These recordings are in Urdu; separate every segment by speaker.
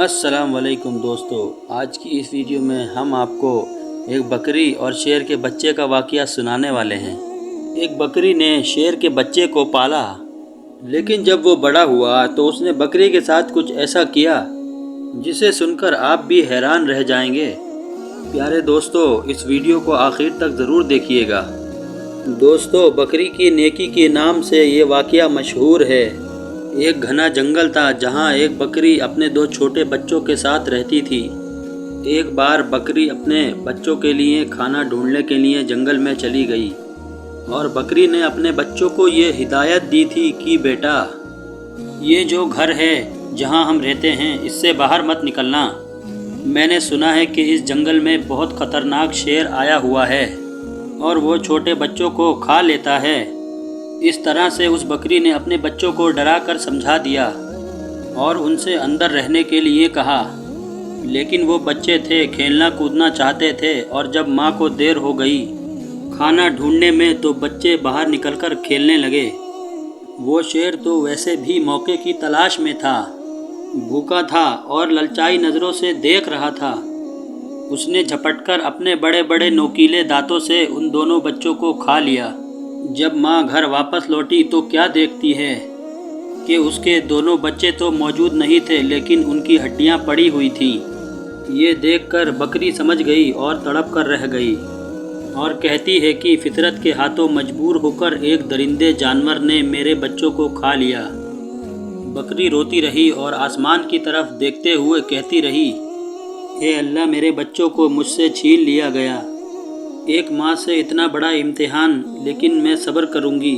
Speaker 1: السلام علیکم دوستو، آج کی اس ویڈیو میں ہم آپ کو ایک بکری اور شیر کے بچے کا واقعہ سنانے والے ہیں۔ ایک بکری نے شیر کے بچے کو پالا، لیکن جب وہ بڑا ہوا تو اس نے بکری کے ساتھ کچھ ایسا کیا جسے سن کر آپ بھی حیران رہ جائیں گے۔ پیارے دوستو، اس ویڈیو کو آخر تک ضرور دیکھیے گا۔ دوستو، بکری کی نیکی کے نام سے یہ واقعہ مشہور ہے۔ ایک گھنا جنگل تھا جہاں ایک بکری اپنے دو چھوٹے بچوں کے ساتھ رہتی تھی۔ ایک بار بکری اپنے بچوں کے لیے کھانا ڈھونڈنے کے لیے جنگل میں چلی گئی، اور بکری نے اپنے بچوں کو یہ ہدایت دی تھی کہ بیٹا، یہ جو گھر ہے جہاں ہم رہتے ہیں اس سے باہر مت نکلنا۔ میں نے سنا ہے کہ اس جنگل میں بہت خطرناک شیر آیا ہوا ہے اور وہ چھوٹے بچوں کو کھا لیتا ہے۔ اس طرح سے اس بکری نے اپنے بچوں کو ڈرا کر سمجھا دیا اور ان سے اندر رہنے کے لیے کہا، لیکن وہ بچے تھے، کھیلنا کودنا چاہتے تھے، اور جب ماں کو دیر ہو گئی کھانا ڈھونڈنے میں تو بچے باہر نکل کر کھیلنے لگے۔ وہ شیر تو ویسے بھی موقع کی تلاش میں تھا، بھوکا تھا اور للچائی نظروں سے دیکھ رہا تھا۔ اس نے جھپٹ کر اپنے بڑے بڑے نوکیلے دانتوں سے ان دونوں بچوں کو کھا لیا۔ جب ماں گھر واپس لوٹی تو کیا دیکھتی ہے کہ اس کے دونوں بچے تو موجود نہیں تھے، لیکن ان کی ہڈیاں پڑی ہوئی تھیں۔ یہ دیکھ کر بکری سمجھ گئی اور تڑپ کر رہ گئی، اور کہتی ہے کہ فطرت کے ہاتھوں مجبور ہو کر ایک درندے جانور نے میرے بچوں کو کھا لیا۔ بکری روتی رہی اور آسمان کی طرف دیکھتے ہوئے کہتی رہی، اے اللہ، میرے بچوں کو مجھ سے چھین لیا گیا۔ ایک ماں سے اتنا بڑا امتحان، لیکن میں صبر کروں گی۔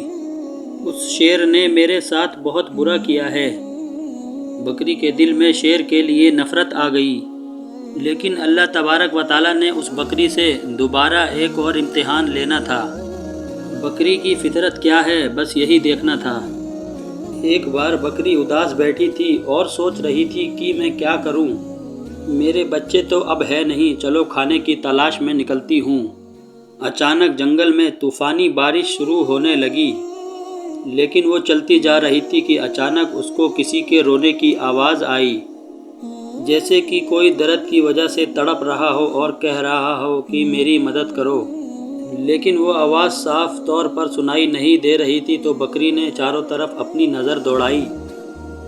Speaker 1: اس شیر نے میرے ساتھ بہت برا کیا ہے۔ بکری کے دل میں شیر کے لیے نفرت آ گئی، لیکن اللہ تبارک و تعالیٰ نے اس بکری سے دوبارہ ایک اور امتحان لینا تھا۔ بکری کی فطرت کیا ہے، بس یہی دیکھنا تھا۔ ایک بار بکری اداس بیٹھی تھی اور سوچ رہی تھی کہ میں کیا کروں، میرے بچے تو اب ہے نہیں، چلو کھانے کی تلاش میں نکلتی ہوں۔ اچانک جنگل میں طوفانی بارش شروع ہونے لگی، لیکن وہ چلتی جا رہی تھی کہ اچانک اس کو کسی کے رونے کی آواز آئی، جیسے کہ کوئی درد کی وجہ سے تڑپ رہا ہو اور کہہ رہا ہو کہ میری مدد کرو۔ لیکن وہ آواز صاف طور پر سنائی نہیں دے رہی تھی۔ تو بکری نے چاروں طرف اپنی نظر دوڑائی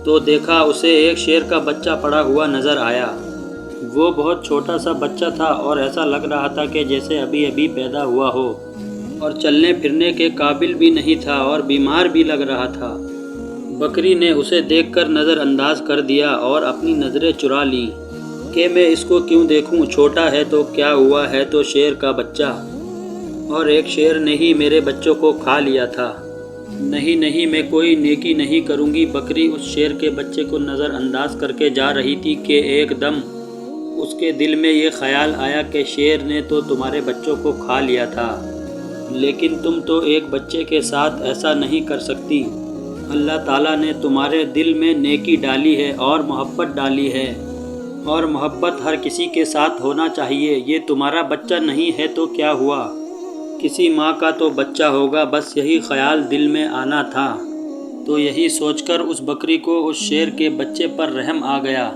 Speaker 1: تو دیکھا اسے ایک شیر کا بچہ پڑا ہوا نظر آیا۔ وہ بہت چھوٹا سا بچہ تھا اور ایسا لگ رہا تھا کہ جیسے ابھی ابھی پیدا ہوا ہو، اور چلنے پھرنے کے قابل بھی نہیں تھا اور بیمار بھی لگ رہا تھا۔ بکری نے اسے دیکھ کر نظر انداز کر دیا اور اپنی نظریں چرا لیں کہ میں اس کو کیوں دیکھوں، چھوٹا ہے تو کیا ہوا، ہے تو شیر کا بچہ، اور ایک شیر نے ہی میرے بچوں کو کھا لیا تھا۔ نہیں نہیں، میں کوئی نیکی نہیں کروں گی۔ بکری اس شیر کے بچے کو نظر انداز کر کے جا رہی تھی کہ ایک دم اس کے دل میں یہ خیال آیا کہ شیر نے تو تمہارے بچوں کو کھا لیا تھا، لیکن تم تو ایک بچے کے ساتھ ایسا نہیں کر سکتی۔ اللہ تعالیٰ نے تمہارے دل میں نیکی ڈالی ہے اور محبت ڈالی ہے، اور محبت ہر کسی کے ساتھ ہونا چاہیے۔ یہ تمہارا بچہ نہیں ہے تو کیا ہوا، کسی ماں کا تو بچہ ہوگا، بس یہی خیال دل میں آنا تھا۔ تو یہی سوچ کر اس بکری کو اس شیر کے بچے پر رحم آ گیا۔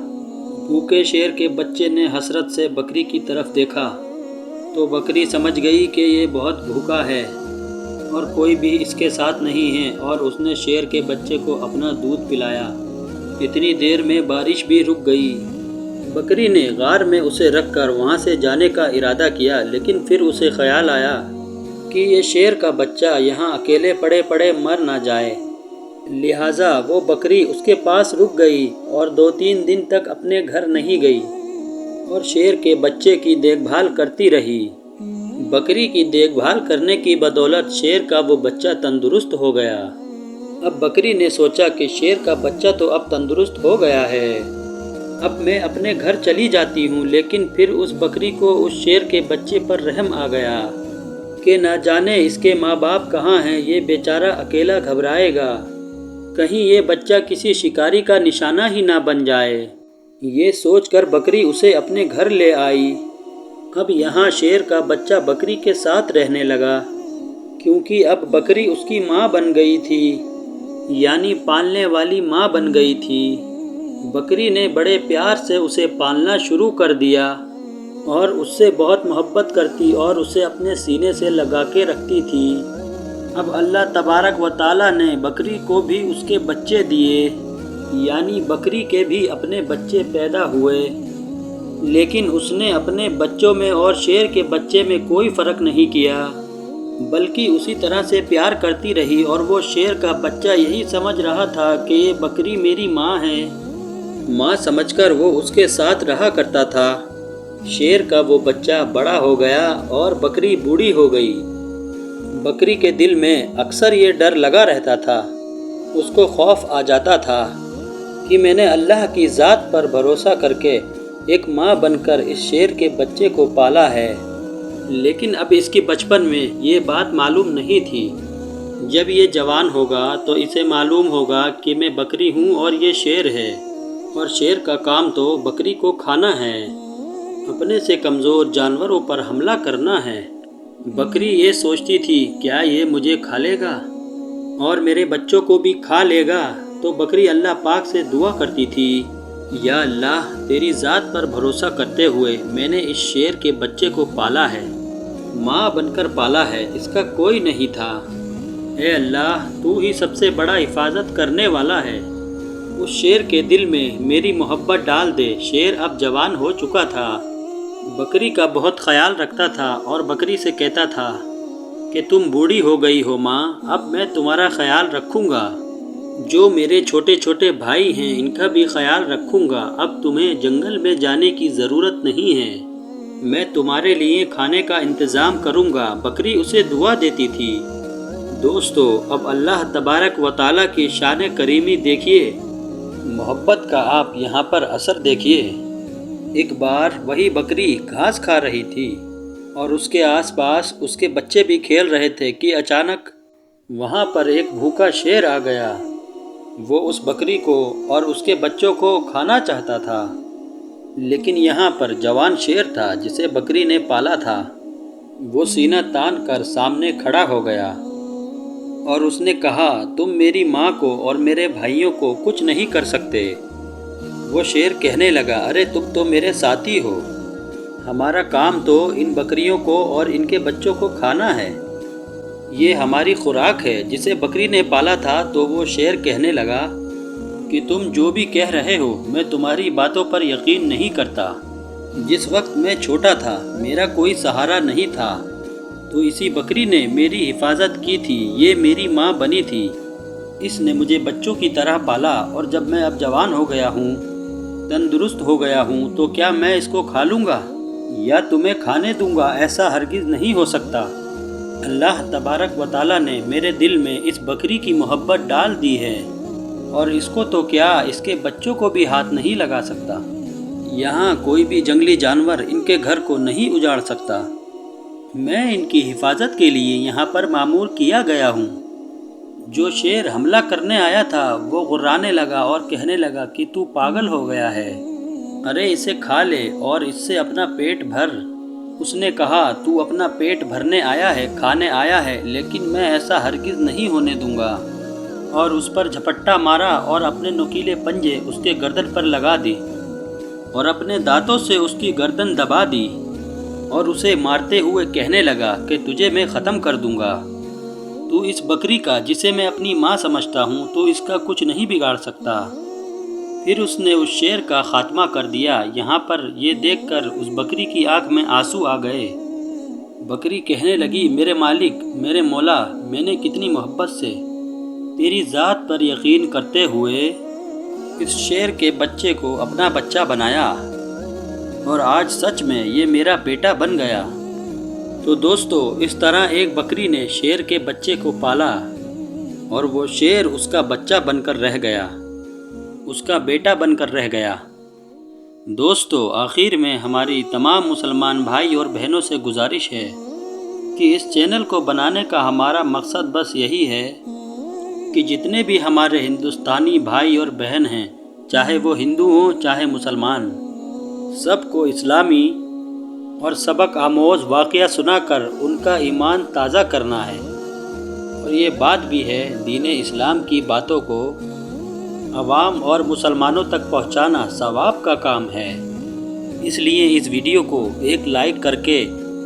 Speaker 1: بھوکے شیر کے بچے نے حسرت سے بکری کی طرف دیکھا تو بکری سمجھ گئی کہ یہ بہت بھوکا ہے اور کوئی بھی اس کے ساتھ نہیں ہے، اور اس نے شیر کے بچے کو اپنا دودھ پلایا۔ اتنی دیر میں بارش بھی رک گئی۔ بکری نے غار میں اسے رکھ کر وہاں سے جانے کا ارادہ کیا، لیکن پھر اسے خیال آیا کہ یہ شیر کا بچہ یہاں اکیلے پڑے پڑے مر نہ جائے، لہٰذا وہ بکری اس کے پاس رک گئی اور 2-3 دن تک اپنے گھر نہیں گئی اور شیر کے بچے کی دیکھ بھال کرتی رہی۔ بکری کی دیکھ بھال کرنے کی بدولت شیر کا وہ بچہ تندرست ہو گیا۔ اب بکری نے سوچا کہ شیر کا بچہ تو اب تندرست ہو گیا ہے، اب میں اپنے گھر چلی جاتی ہوں۔ لیکن پھر اس بکری کو اس شیر کے بچے پر رحم آ گیا کہ نہ جانے اس کے ماں باپ کہاں ہیں، یہ بیچارہ اکیلا گھبرائے گا، کہیں یہ بچہ کسی شکاری کا نشانہ ہی نہ بن جائے۔ یہ سوچ کر بکری اسے اپنے گھر لے آئی۔ اب یہاں شیر کا بچہ بکری کے ساتھ رہنے لگا، کیونکہ اب بکری اس کی ماں بن گئی تھی، یعنی پالنے والی ماں بن گئی تھی۔ بکری نے بڑے پیار سے اسے پالنا شروع کر دیا اور اس سے بہت محبت کرتی اور اسے اپنے سینے سے لگا کے رکھتی تھی۔ اب اللہ تبارک و تعالیٰ نے بکری کو بھی اس کے بچے دیے، یعنی بکری کے بھی اپنے بچے پیدا ہوئے، لیکن اس نے اپنے بچوں میں اور شیر کے بچے میں کوئی فرق نہیں کیا، بلکہ اسی طرح سے پیار کرتی رہی۔ اور وہ شیر کا بچہ یہی سمجھ رہا تھا کہ یہ بکری میری ماں ہے، ماں سمجھ کر وہ اس کے ساتھ رہا کرتا تھا۔ شیر کا وہ بچہ بڑا ہو گیا اور بکری بوڑھی ہو گئی۔ بکری کے دل میں اکثر یہ ڈر لگا رہتا تھا، اس کو خوف آ جاتا تھا کہ میں نے اللہ کی ذات پر بھروسہ کر کے ایک ماں بن کر اس شیر کے بچے کو پالا ہے، لیکن اب اس کی بچپن میں یہ بات معلوم نہیں تھی۔ جب یہ جوان ہوگا تو اسے معلوم ہوگا کہ میں بکری ہوں اور یہ شیر ہے، اور شیر کا کام تو بکری کو کھانا ہے، اپنے سے کمزور جانوروں پر حملہ کرنا ہے۔ بکری یہ سوچتی تھی کیا یہ مجھے کھا لے گا اور میرے بچوں کو بھی کھا لے گا؟ تو بکری اللہ پاک سے دعا کرتی تھی، یا اللہ تیری ذات پر بھروسہ کرتے ہوئے میں نے اس شیر کے بچے کو پالا ہے، ماں بن کر پالا ہے، اس کا کوئی نہیں تھا۔ اے اللہ تو ہی سب سے بڑا حفاظت کرنے والا ہے، اس شیر کے دل میں میری محبت ڈال دے۔ شیر اب جوان ہو چکا تھا، بکری کا بہت خیال رکھتا تھا اور بکری سے کہتا تھا کہ تم بوڑھی ہو گئی ہو ماں، اب میں تمہارا خیال رکھوں گا، جو میرے چھوٹے چھوٹے بھائی ہیں ان کا بھی خیال رکھوں گا، اب تمہیں جنگل میں جانے کی ضرورت نہیں ہے، میں تمہارے لیے کھانے کا انتظام کروں گا۔ بکری اسے دعا دیتی تھی۔ دوستو اب اللہ تبارک و تعالیٰ کی شان کریمی دیکھیے، محبت کا آپ یہاں پر اثر دیکھیے۔ ایک بار وہی بکری گھاس کھا رہی تھی اور اس کے آس پاس اس کے بچے بھی کھیل رہے تھے کہ اچانک وہاں پر ایک بھوکا شیر آ گیا۔ وہ اس بکری کو اور اس کے بچوں کو کھانا چاہتا تھا، لیکن یہاں پر جوان شیر تھا جسے بکری نے پالا تھا۔ وہ سینہ تان کر سامنے کھڑا ہو گیا اور اس نے کہا تم میری ماں کو اور میرے بھائیوں کو کچھ نہیں کر سکتے۔ وہ شیر کہنے لگا ارے تم تو میرے ساتھی ہو، ہمارا کام تو ان بکریوں کو اور ان کے بچوں کو کھانا ہے، یہ ہماری خوراک ہے جسے بکری نے پالا تھا۔ تو وہ شیر کہنے لگا کہ تم جو بھی کہہ رہے ہو میں تمہاری باتوں پر یقین نہیں کرتا، جس وقت میں چھوٹا تھا میرا کوئی سہارا نہیں تھا تو اسی بکری نے میری حفاظت کی تھی، یہ میری ماں بنی تھی، اس نے مجھے بچوں کی طرح پالا، اور جب میں اب جوان ہو گیا ہوں، تندرست ہو گیا ہوں، تو کیا میں اس کو کھا لوں گا یا تمہیں کھانے دوں گا؟ ایسا ہرگز نہیں ہو سکتا۔ اللہ تبارک و تعالیٰ نے میرے دل میں اس بکری کی محبت ڈال دی ہے، اور اس کو تو کیا اس کے بچوں کو بھی ہاتھ نہیں لگا سکتا، یہاں کوئی بھی جنگلی جانور ان کے گھر کو نہیں اجاڑ سکتا، میں ان کی حفاظت کے لیے یہاں پر مامور کیا گیا ہوں۔ جو شیر حملہ کرنے آیا تھا وہ غرانے لگا اور کہنے لگا کہ تو پاگل ہو گیا ہے، ارے اسے کھا لے اور اس سے اپنا پیٹ بھر۔ اس نے کہا تو اپنا پیٹ بھرنے آیا ہے، کھانے آیا ہے، لیکن میں ایسا ہرگز نہیں ہونے دوں گا، اور اس پر جھپٹا مارا اور اپنے نوکیلے پنجے اس کے گردن پر لگا دی اور اپنے دانتوں سے اس کی گردن دبا دی، اور اسے مارتے ہوئے کہنے لگا کہ تجھے میں ختم کر دوں گا، تو اس بکری کا جسے میں اپنی ماں سمجھتا ہوں تو اس کا کچھ نہیں بگاڑ سکتا۔ پھر اس نے اس شیر کا خاتمہ کر دیا۔ یہاں پر یہ دیکھ کر اس بکری کی آنکھ میں آنسو آ گئے۔ بکری کہنے لگی میرے مالک، میرے مولا، میں نے کتنی محبت سے تیری ذات پر یقین کرتے ہوئے اس شیر کے بچے کو اپنا بچہ بنایا، اور آج سچ میں یہ میرا بیٹا بن گیا۔ تو دوستو اس طرح ایک بکری نے شیر کے بچے کو پالا، اور وہ شیر اس کا بچہ بن کر رہ گیا، اس کا بیٹا بن کر رہ گیا۔ دوستو آخر میں ہماری تمام مسلمان بھائی اور بہنوں سے گزارش ہے کہ اس چینل کو بنانے کا ہمارا مقصد بس یہی ہے کہ جتنے بھی ہمارے ہندوستانی بھائی اور بہن ہیں، چاہے وہ ہندو ہوں چاہے مسلمان، سب کو اسلامی اور سبق آموز واقعہ سنا کر ان کا ایمان تازہ کرنا ہے، اور یہ بات بھی ہے دین اسلام کی باتوں کو عوام اور مسلمانوں تک پہنچانا ثواب کا کام ہے، اس لیے اس ویڈیو کو ایک لائک کر کے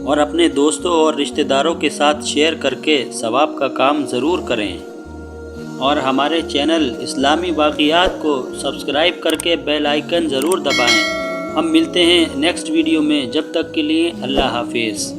Speaker 1: اور اپنے دوستوں اور رشتہ داروں کے ساتھ شیئر کر کے ثواب کا کام ضرور کریں، اور ہمارے چینل اسلامی واقعات کو سبسکرائب کر کے بیل آئیکن ضرور دبائیں۔ ہم ملتے ہیں نیکسٹ ویڈیو میں، جب تک کے لیے اللہ حافظ۔